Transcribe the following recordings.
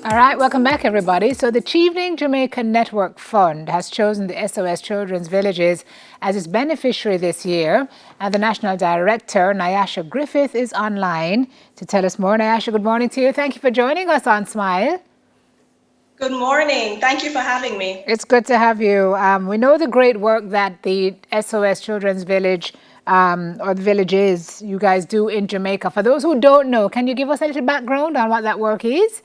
All right, welcome back, everybody. So, the Chevening Jamaica Network Fund has chosen the SOS Children's Villages as its beneficiary this year. And the National Director, Nyasha Griffith, is online to tell us more. Nyasha, good morning to you. Thank you for joining us on Smile. Good morning. Thank you for having me. It's good to have you. We know the great work that the SOS Children's Village or the villages you guys do in Jamaica. For those who don't know, can you give us a little background on what that work is?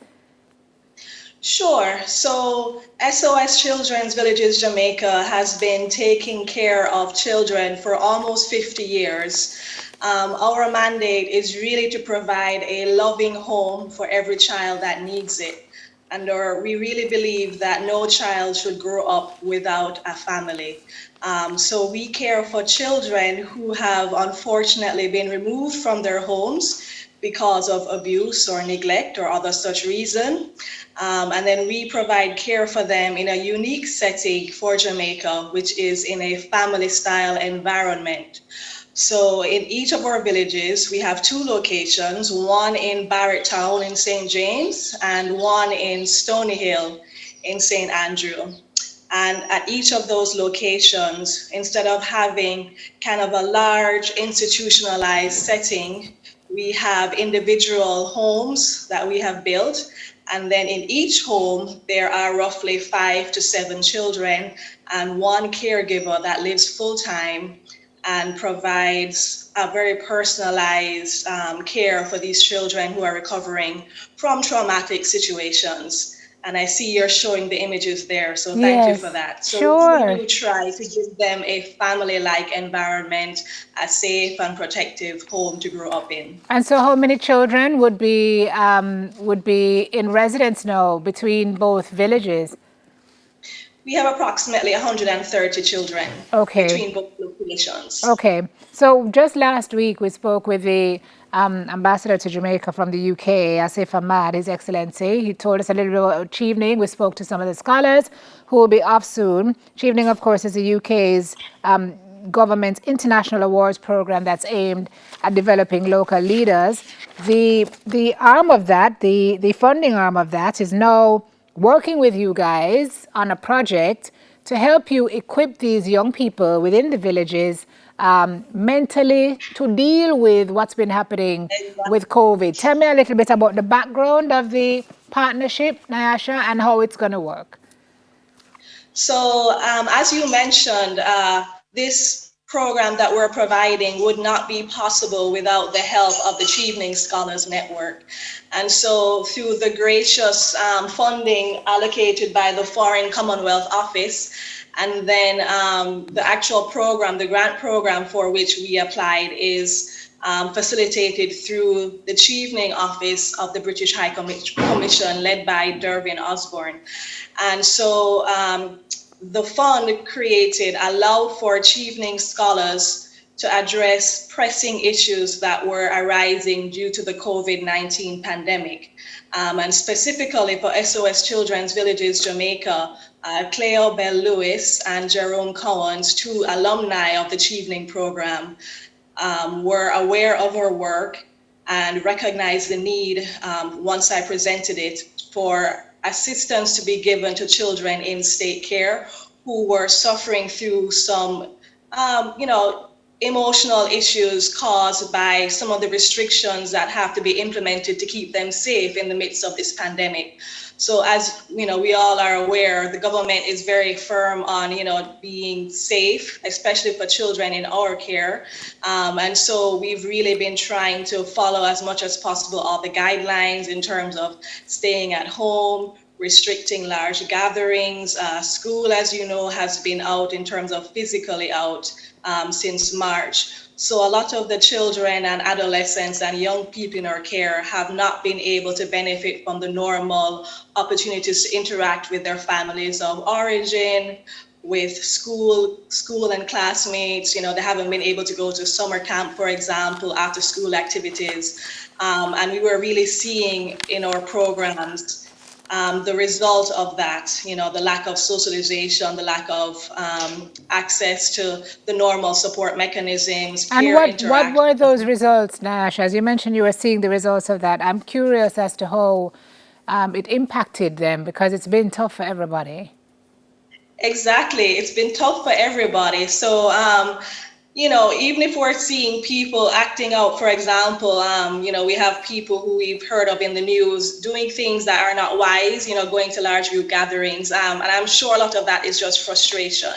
Sure. So, SOS Children's Villages Jamaica has been taking care of children for almost 50 years. Our mandate is really to provide a loving home for every child that needs it. And we really believe that no child should grow up without a family. So we care for children who have unfortunately been removed from their homes because of abuse or neglect or other such reason. And then we provide care for them in a unique setting for Jamaica, which is in a family style environment. So in each of our villages, we have two locations, one in Barrett Town in St. James and one in Stony Hill in St. Andrew. And at each of those locations, instead of having kind of a large institutionalized setting, we have individual homes that we have built. And then in each home, there are roughly 5 to 7 children and one caregiver that lives full time and provides a very personalized care for these children who are recovering from traumatic situations. And I see you're showing the images there, so thank you for Yes, that. So we sure. do try to give them a family-like environment, a safe and protective home to grow up in. And so, how many children would be in residence now between both villages? We have approximately 130 children Okay, between both locations. okay. So just last week we spoke with the ambassador to Jamaica from the UK, Asif Ahmad, His Excellency. He told us a little bit about Chevening. We spoke to some of the scholars who will be off soon. Chevening, of course, is the UK's government's international awards program that's aimed at developing local leaders. The arm of that, the funding arm of that, is now working with you guys on a project to help you equip these young people within the villages mentally to deal with what's been happening with COVID. Tell me a little bit about the background of the partnership, Nyasha, and how it's going to work. So, as you mentioned, this program that we're providing would not be possible without the help of the Chevening Scholars Network. And so, through the gracious funding allocated by the Foreign Commonwealth Office, and then the actual program, the grant program for which we applied, is facilitated through the Chevening Office of the British High Commission, led by Dervin Osborne. And so the fund created allowed for Chevening scholars to address pressing issues that were arising due to the COVID-19 pandemic. And specifically for SOS Children's Villages Jamaica, Cleo Bell Lewis and Jerome Cowens, two alumni of the Chevening program, were aware of our work and recognized the need, once I presented it, for assistance to be given to children in state care who were suffering through some, emotional issues caused by some of the restrictions that have to be implemented to keep them safe in the midst of this pandemic. So as we all are aware, the government is very firm on being safe, especially for children in our care. And so we've really been trying to follow as much as possible all the guidelines in terms of staying at home, restricting large gatherings. School, as you know, has been out in terms of physically out since March. So a lot of the children and adolescents and young people in our care have not been able to benefit from the normal opportunities to interact with their families of origin, with school and classmates. They haven't been able to go to summer camp, for example, after school activities. And we were really seeing in our programs the result of that, the lack of socialization, the lack of access to the normal support mechanisms, And peer what were interaction. those results, Nash? As you mentioned, you were seeing the results of that. I'm curious as to how it impacted them, because it's been tough for everybody. Exactly. It's been tough for everybody. So, even if we're seeing people acting out, for example, we have people who we've heard of in the news doing things that are not wise, going to large group gatherings. And I'm sure a lot of that is just frustration.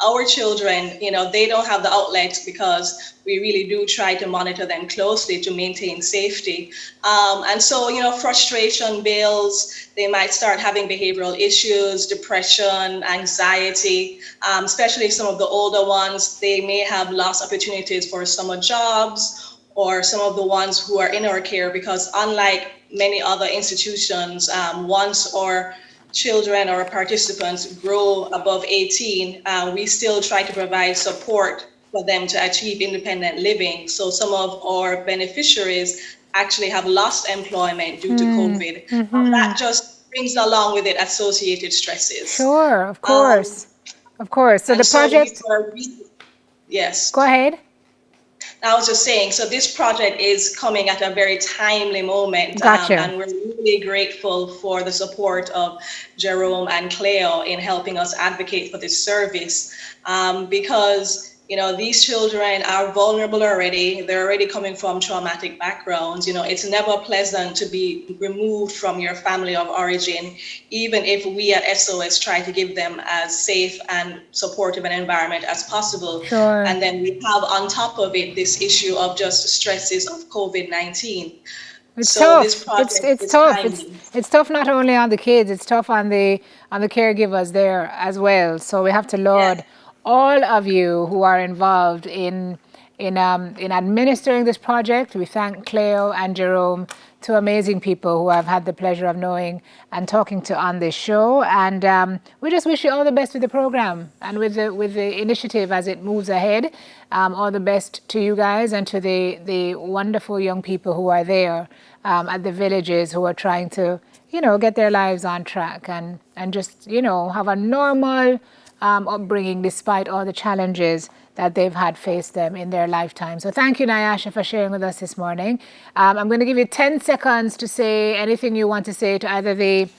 Our children, they don't have the outlets because we really do try to monitor them closely to maintain safety. And so, frustration builds. They might start having behavioral issues, depression, anxiety, especially some of the older ones. They may have lost opportunities for summer jobs, or some of the ones who are in our care, because unlike many other institutions, once our children or participants grow above 18, we still try to provide support for them to achieve independent living. So some of our beneficiaries actually have lost employment due to COVID. That just brings along with it associated stresses. Sure, of Um, course. Of course. So and the so project, yes. go ahead. I was just saying, so this project is coming at a very timely moment, Gotcha. and we're really grateful for the support of Jerome and Cleo in helping us advocate for this service, because these children are vulnerable already. They're already coming from traumatic backgrounds. It's never pleasant to be removed from your family of origin, even if we at SOS try to give them as safe and supportive an environment as possible. Sure. And then we have on top of it this issue of just stresses of COVID-19. It's So tough. this project It's is tough. timely. It's tough not only on the kids, it's tough on the caregivers there as well. So we have to laud all of you who are involved in administering this project. We thank Cleo and Jerome, two amazing people who I've had the pleasure of knowing and talking to on this show. And we just wish you all the best with the program and with the initiative as it moves ahead. All the best to you guys and to the wonderful young people who are there at the villages, who are trying to, get their lives on track and just, have a normal upbringing despite all the challenges that they've had faced them in their lifetime. So thank you, Nyasha, for sharing with us this morning. I'm going to give you 10 seconds to say anything you want to say to either the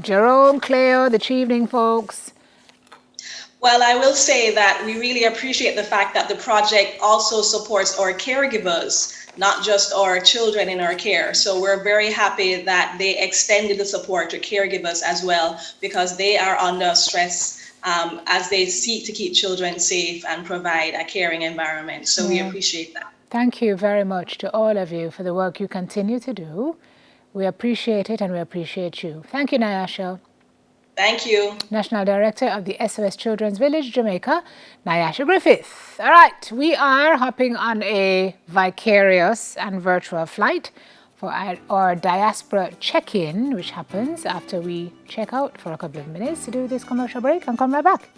Jerome, Cleo, the Chevening folks. Well, I will say that we really appreciate the fact that the project also supports our caregivers, not just our children in our care. So we're very happy that they extended the support to caregivers as well, because they are under stress as they seek to keep children safe and provide a caring environment. So we appreciate that. Thank you very much to all of you for the work you continue to do. We appreciate it and we appreciate you. Thank you, Nyasha. Thank you. National Director of the SOS Children's Village, Jamaica, Nyasha Griffith. All right, we are hopping on a vicarious and virtual flight for our diaspora check-in, which happens after we check out for a couple of minutes to do this commercial break and come right back.